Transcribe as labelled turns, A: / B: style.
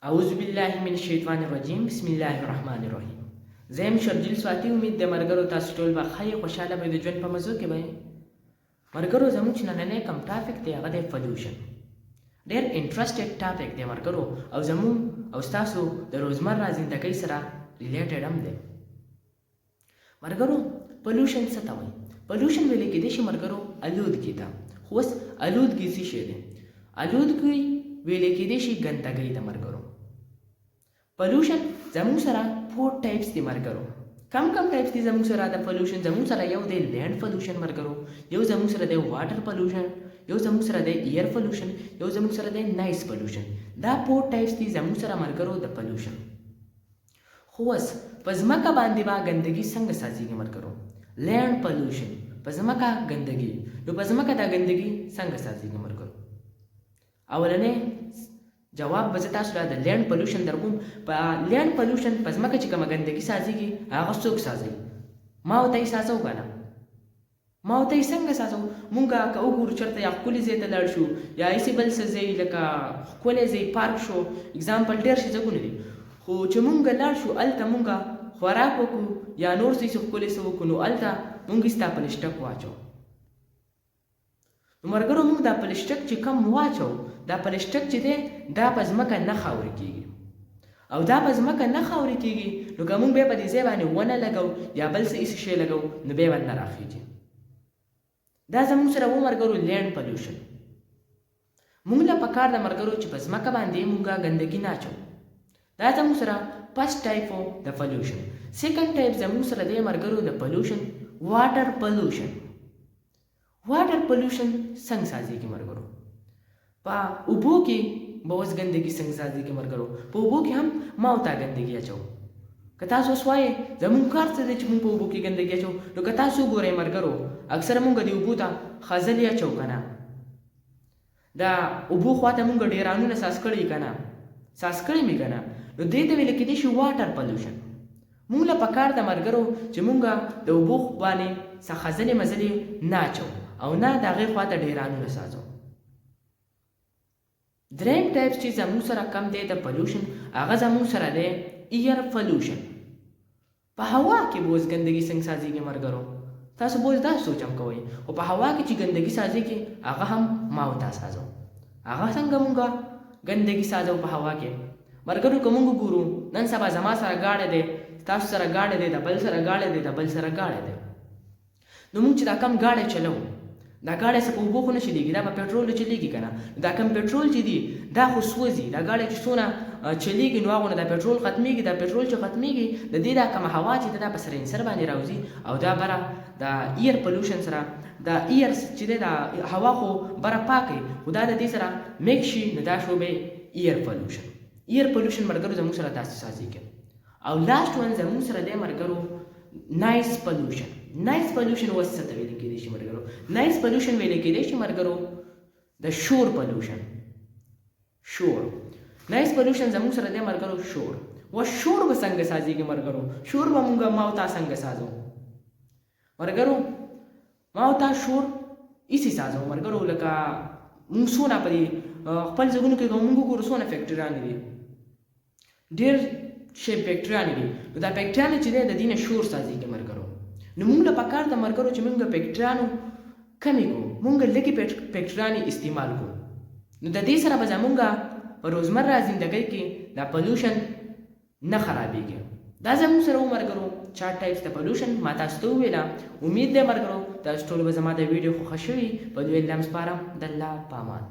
A: اعوذ بالله من الشیطان الرجیم بسم الله الرحمن الرحیم. زم شرجیل سواتی امید د مرګرو تاسو ټول به خی خوشاله به د ژوند په مزو کې وای. مرګرو زموږ نننې کم ټاپک دی هغه د پولوشن. ډېر انټرېسټډ ټاپک دی مرګرو او زموږ او تاسو د روزمره زندګۍ سره ریلیټډ هم دی. مرګرو پولوشن څه ته وایي؟ پولوشن ویل کېدای شي مرګرو الودګي ته. خو اوس الودګي څه شی دی؟ الودګي ویل کېدای شي ګندګۍ ته مرګرو. پولوشن زموږ سره 4 ټایپس دي مرګرو. کم ټایپس دي زموږ سره د پولوشن. زموږ سره یو دی لینډ پولوشن مرګرو، یو زموږ سره دی واټر پولوشن، یو زموږ سره دی ایر پولوشن، یو زموږ سره دی نایس پولوشن. دا 4 ټایپس دي زموږ سره مرګرو د پولوشن. خو اوس په ځمکه باندې به ګندګي څنګه سازیږي مرګرو؟ لینډ پولوشن په ځمکه ګندګي. نو په ځمکه دا ګندګي څنګه سازیږي مرګرو؟ اولنې جواب به زه تاسو ته د لینډ پولوشن درکوم. په لینډ پولوشن په ځمکه چې کومه ګندګي سازیږي هغه څوک سازوي؟ ما ورته یې سازو که نه؟ ما ورته یې څنګه سازو؟ مونږ که وګورو چېرته یا ښکلي ځای ته لاړ شو یا هسې بل څه ځای لکه ښکلی ځای پارک شو اګزامپل ډېر شي ځایونه دي، خو چې مونږ لاړ شو هلته مونږ خوراک وکړو یا نور څه ښکلي څه وکړو نو هلته مونږ ستا پلسټک واچو. نو مرګرو مونږ دا پلسټک چې کم واچو دا پلسټک چې دی دا په ځمکه نه خاورې کېږي او دا په ځمکه نه خاورې کېږي نو که مونږ بیا په دې ځای باندې ونه لګو یا بل څه هېڅ شی لګو نو بیا به نه راخېږي. دا زموږ سره و مرګرو لینډ پولوشن. مونږ له پکار ده مرګرو چې په ځمکه باندې مونږ ګندګي نه اچو. دا زموږ سره فرست ټایپ د پولوشن. سیکنډ ټایپ زموږ سره دی مرګرو د پولوشن واټر پولوشن. واټر پولوشن څنګه سازیږي مرګرو؟ په اوبو کې به اوس ګندګي څنګه سازیږي مرګرو؟ په اوبو کې هم ما او تا ګندګي اچو. که تاسو اوس وایې زموږ کار څه دی چې مونږ په اوبو کې ګندګي اچو، نو که تاسو وګورئ مرګرو اکثره مونږ د اوبو ته خځلې اچو که نه؟ دا اوبو خواته مونږ ډیرانونه ساس کړي که نه؟ ساس کړي مې که نه؟ نو دې ته ویل کېدای شي واټر پولوشن. مونږ له پکار ده مرګرو چې مونږ د اوبو باندې څه خځلې مزلې نه اچو او نه د هغې خواته ډیرانونه سازو. دریم ټایپ چې زموږ سره کم دی د پولوشن هغه زموږ سره دی ایر پولوشن. په هوا کې به اوس ګندګي څنګه سازیږي مرګرو؟ تاسو به اوس دا سوچ هم کوئ، خو په هوا کې چې ګندګي سازیږي هغه هم ما او تا سازو. هغه څنګه مونږ ګندګي سازو په هوا کې؟ مرګرو که مونږ وګورو نن سبا زما سره ګاډی دی، تاسو سره ګاډی دی، د بل سره ګاډی دی، د بل سره ګاډی دی. نو مونږ چې دا کم ګاډی چلو دا ګاډی څه په اوبو خو نه چلېږي، دا په پټرولو چلېږي که نه؟ دا کم پټرول چې دي دا خو سوځي. دا ګاډی چې څونه چلېږي نو هغونه دا پټرول ختمېږي. دا پټرول چې ختمېږي د دې دا کومه هوا چې ده دا په سرینسر باندې راوځي او دا بره د ایر پولوشن سره دا ایر چې دی دا هوا خو بره پاکوي خو دا د دې سره میکس شي نو دا شو به ایر پولوشن. ایر پولوشن مرګرو زموږ سره داسې سازیږي. او لاست ون زموږ سره دی مرګرو نایس پولوشن. نایس پولوشن اوس څه ته ویل کېدای شي مرګرو؟ نایس پولوشن ویل کېدای شي مرګرو د شور پولوشن. شور نایس پولوشن زموږ سره دی مرګرو شور. و شور به څنګه سازیږي مرګرو؟ شور به مونږ ما او تا څنګه سازو مرګرو؟ ما او تا شور ایسې سازو مرګرو لکه مونږ څونه په دې خپل ځایونو کې مونږ وګورو څونه فیکټریانې دي، ډېر شی فیکټریانې دي. نو دا فیکټریانې چې دی د دې نه شور سازیږي مرګرو. نو مونږ له پکار ده مرګرو چې مونږ فیکټریانو کمې کړو، مونږ لږې فیکټریانې استعمال کړو. نو د دې سره به زمونږ په روزمره زندګۍ کې دا پولوشن نه خرابېږي. دا زموږ سره و مرګرو 4 ټایپس د پولوشن ما تاسو ته وویله. امید دی مرګرو تاسو ټولو به زما د ویډیو خوښه شوي. په دوی الله سپارم. د الله په امان.